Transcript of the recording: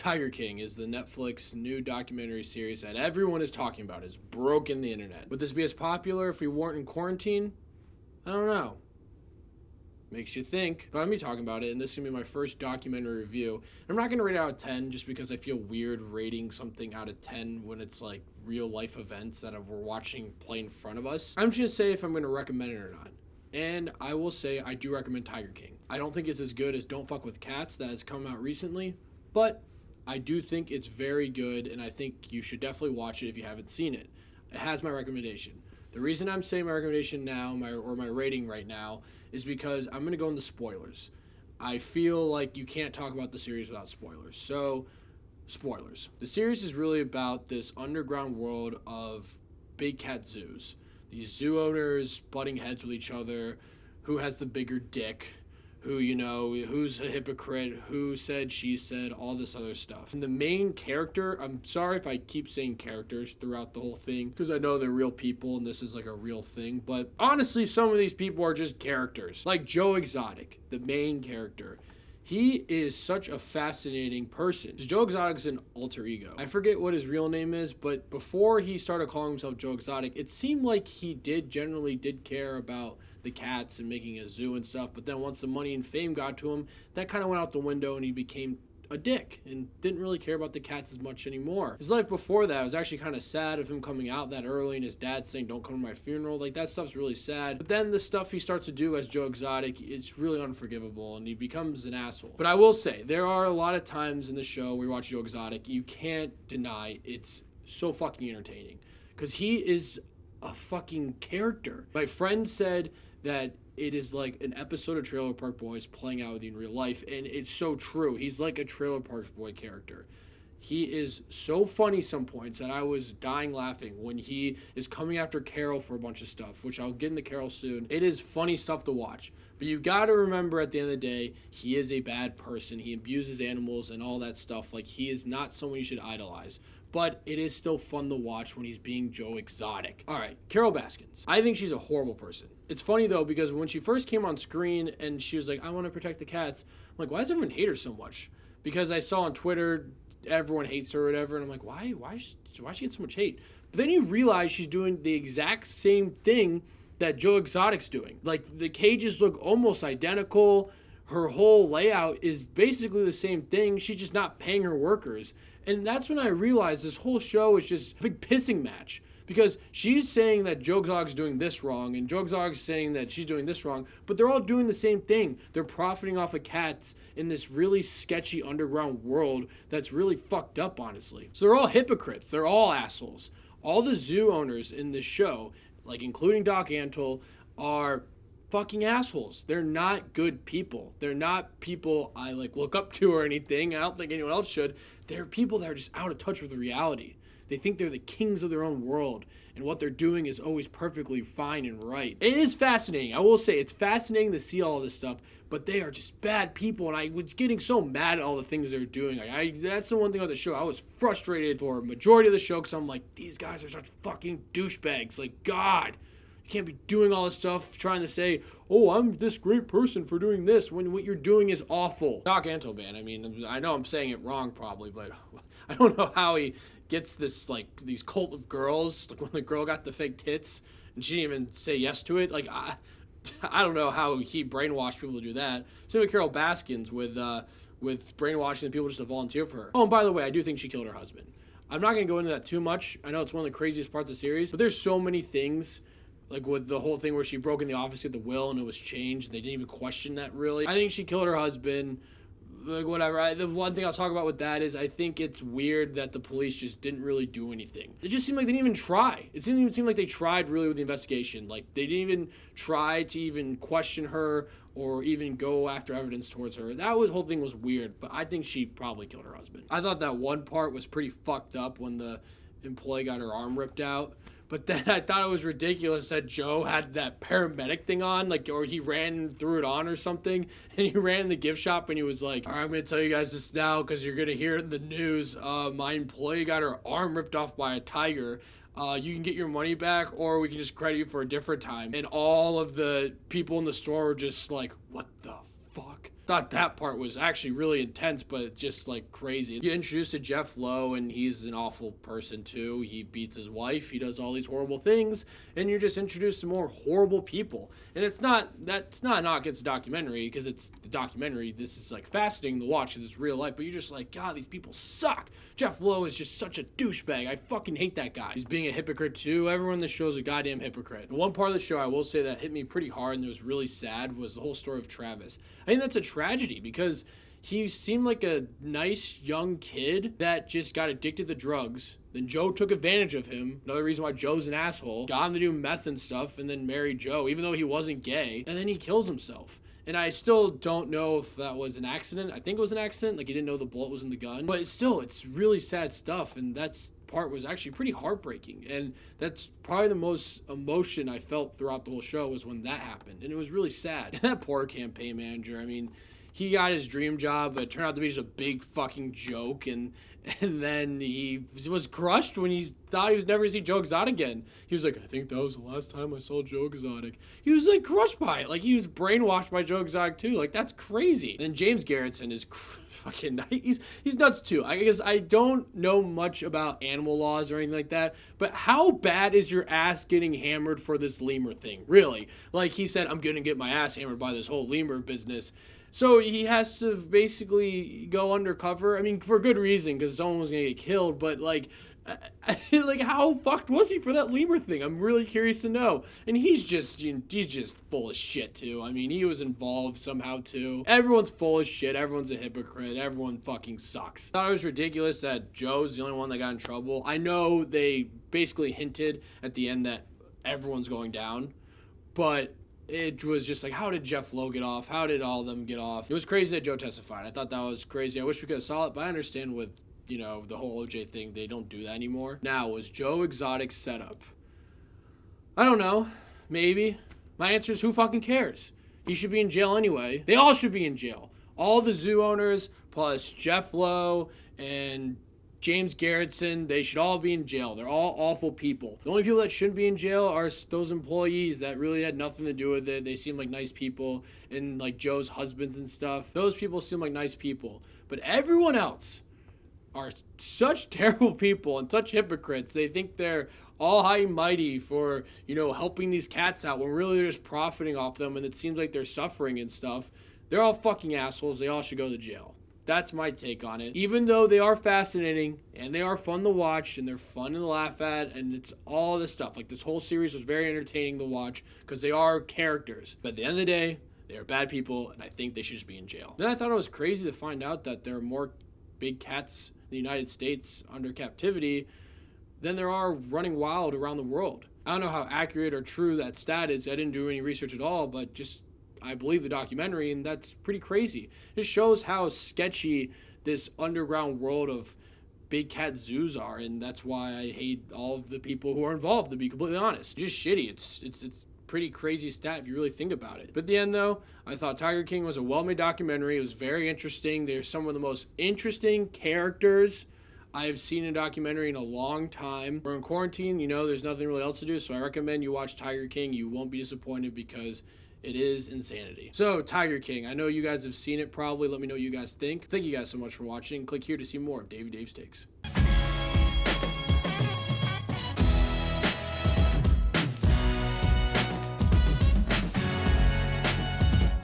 Tiger King is the Netflix new documentary series that everyone is talking about. It's broken the internet. Would this be as popular if we weren't in quarantine? I don't know. Makes you think. But I'm going to be talking about it, and this is going to be my first documentary review. I'm not going to rate it out of 10 just because I feel weird rating something out of 10 when it's like real life events that we're watching play in front of us. I'm just going to say if I'm going to recommend it or not. And I will say I do recommend Tiger King. I don't think it's as good as Don't Fuck With Cats that has come out recently, but I do think it's very good, and I think you should definitely watch it if you haven't seen it. It has my recommendation. The reason I'm saying my recommendation now, my rating right now, is because I'm going to go into spoilers. I feel like you can't talk about the series without spoilers. So, spoilers. The series is really about this underground world of big cat zoos. These zoo owners butting heads with each other. Who has the bigger dick? Who, who's a hypocrite, who said, she said, all this other stuff. And the main character, I'm sorry if I keep saying characters throughout the whole thing, because I know they're real people and this is like a real thing, but honestly, some of these people are just characters. Like Joe Exotic, the main character. He is such a fascinating person. Joe Exotic's an alter ego. I forget what his real name is, but before he started calling himself Joe Exotic, it seemed like he generally did care about the cats and making a zoo and stuff, but then once the money and fame got to him, that kind of went out the window and he became a dick and didn't really care about the cats as much anymore. His life before that was actually kind of sad of him coming out that early and his dad saying don't come to my funeral. Like, that stuff's really sad. But then the stuff he starts to do as Joe Exotic, it's really unforgivable and he becomes an asshole. But I will say, there are a lot of times in the show where you watch Joe Exotic, you can't deny it's so fucking entertaining because he is a fucking character. My friend said that it is like an episode of Trailer Park Boys playing out with you in real life, and it's so true. He's like a Trailer Park Boy character. He is so funny some points that I was dying laughing when he is coming after Carol for a bunch of stuff, which I'll get into Carol soon. It is funny stuff to watch. But you've got to remember at the end of the day, he is a bad person. He abuses animals and all that stuff. Like, he is not someone you should idolize. But it is still fun to watch when he's being Joe Exotic. All right, Carol Baskins. I think she's a horrible person. It's funny, though, because when she first came on screen and she was like, I want to protect the cats, I'm like, why does everyone hate her so much? Because I saw on Twitter, everyone hates her or whatever, and I'm like, why she get so much hate? But then you realize she's doing the exact same thing that Joe Exotic's doing. Like, the cages look almost identical. Her whole layout is basically the same thing. She's just not paying her workers. And that's when I realized this whole show is just a big pissing match. Because she's saying that Joe Exotic's doing this wrong, and Joe Exotic's saying that she's doing this wrong, but they're all doing the same thing. They're profiting off of cats in this really sketchy underground world that's really fucked up, honestly. So they're all hypocrites. They're all assholes. All the zoo owners in this show, like including Doc Antle, are fucking assholes. They're not good people. They're not people I look up to or anything. I don't think anyone else should. They're people that are just out of touch with reality. They think they're the kings of their own world, and what they're doing is always perfectly fine and right. It is fascinating. I will say it's fascinating to see all this stuff, but they are just bad people, and I was getting so mad at all the things they're doing. That's the one thing about the show. I was frustrated for a majority of the show because I'm like, these guys are such fucking douchebags. Like, God. Can't be doing all this stuff trying to say, oh, I'm this great person for doing this when what you're doing is awful. Doc Antle, man, I mean, I know I'm saying it wrong probably, but I don't know how he gets this, these cult of girls, like when the girl got the fake tits and she didn't even say yes to it. I don't know how he brainwashed people to do that. Same with Carol Baskins with brainwashing the people just to volunteer for her. Oh, and by the way, I do think she killed her husband. I'm not going to go into that too much. I know it's one of the craziest parts of the series, but there's so many things. Like with the whole thing where she broke in the office at the will and it was changed. They didn't even question that, really. I think she killed her husband. Whatever. The one thing I'll talk about with that is I think it's weird that the police just didn't really do anything. It just seemed like they didn't even try. It didn't even seem like they tried really with the investigation. Like, they didn't even try to even question her or even go after evidence towards her. That whole thing was weird, but I think she probably killed her husband. I thought that one part was pretty fucked up when the employee got her arm ripped out. But then I thought it was ridiculous that Joe had that paramedic thing on, or he ran and threw it on or something, and he ran in the gift shop and he was like, all right, I'm going to tell you guys this now because you're going to hear it in the news. My employee got her arm ripped off by a tiger. You can get your money back or we can just credit you for a different time. And all of the people in the store were just like, what the fuck? thought that part was actually really intense, but just like crazy. You introduced to Jeff Lowe, and he's an awful person too. He beats his wife, he does all these horrible things, and you're just introduced to more horrible people. And that's not a knock against the documentary, because it's the documentary. This is like fascinating to watch because it's real life, but you're just like, God, these people suck. Jeff Lowe is just such a douchebag. I fucking hate that guy. He's being a hypocrite too. Everyone in the show is a goddamn hypocrite. The one part of the show I will say that hit me pretty hard and it was really sad was the whole story of Travis. I think that's a tragedy because he seemed like a nice young kid that just got addicted to drugs. Then Joe took advantage of him. Another reason why Joe's an asshole. Got him to do meth and stuff and then married Joe, even though he wasn't gay. And then he kills himself. And I still don't know if that was an accident. I think it was an accident. Like, he didn't know the bullet was in the gun. But it's really sad stuff. And that's part was actually pretty heartbreaking. And that's probably the most emotion I felt throughout the whole show was when that happened. And it was really sad. And that poor campaign manager, I mean, he got his dream job, but it turned out to be just a big fucking joke. And then he was crushed when he thought he was never going to see Joe Exotic again. He was like, I think that was the last time I saw Joe Exotic. He was like crushed by it. Like, he was brainwashed by Joe Exotic too. Like, that's crazy. And James Garretson is fucking, he's nuts too. I guess I don't know much about animal laws or anything like that, but how bad is your ass getting hammered for this lemur thing? Really? Like, he said, I'm going to get my ass hammered by this whole lemur business. So he has to basically go undercover. I mean, for good reason, because someone was going to get killed. But, like how fucked was he for that lemur thing? I'm really curious to know. And he's just full of shit, too. I mean, he was involved somehow, too. Everyone's full of shit. Everyone's a hypocrite. Everyone fucking sucks. I thought it was ridiculous that Joe's the only one that got in trouble. I know they basically hinted at the end that everyone's going down. But it was just like, how did Jeff Lowe get off? How did all of them get off? It was crazy that Joe testified. I thought that was crazy. I wish we could have saw it, but I understand with, the whole OJ thing, they don't do that anymore. Now, was Joe Exotic's setup? I don't know. Maybe. My answer is, who fucking cares? He should be in jail anyway. They all should be in jail. All the zoo owners, plus Jeff Lowe and James Garretson, they should all be in jail. They're all awful people. The only people that shouldn't be in jail are those employees that really had nothing to do with it. They seem like nice people, and like Joe's husbands and stuff. Those people seem like nice people. But everyone else are such terrible people and such hypocrites. They think they're all high and mighty for, helping these cats out when really they're just profiting off them, and it seems like they're suffering and stuff. They're all fucking assholes. They all should go to jail. That's my take on it. Even though they are fascinating and they are fun to watch and they're fun to laugh at and it's all this stuff. Like, this whole series was very entertaining to watch because they are characters. But at the end of the day, they are bad people and I think they should just be in jail. Then I thought it was crazy to find out that there are more big cats in the United States under captivity than there are running wild around the world. I don't know how accurate or true that stat is. I didn't do any research at all, but I believe the documentary, and that's pretty crazy. It shows how sketchy this underground world of big cat zoos are, and that's why I hate all of the people who are involved, to be completely honest. Just shitty. It's pretty crazy stat if you really think about it. But at the end, though, I thought Tiger King was a well-made documentary. It was very interesting. There's some of the most interesting characters I have seen a documentary in a long time. We're in quarantine, there's nothing really else to do, so I recommend you watch Tiger King. You won't be disappointed because it is insanity. So, Tiger King. I know you guys have seen it probably. Let me know what you guys think. Thank you guys so much for watching. Click here to see more of Dave's Takes.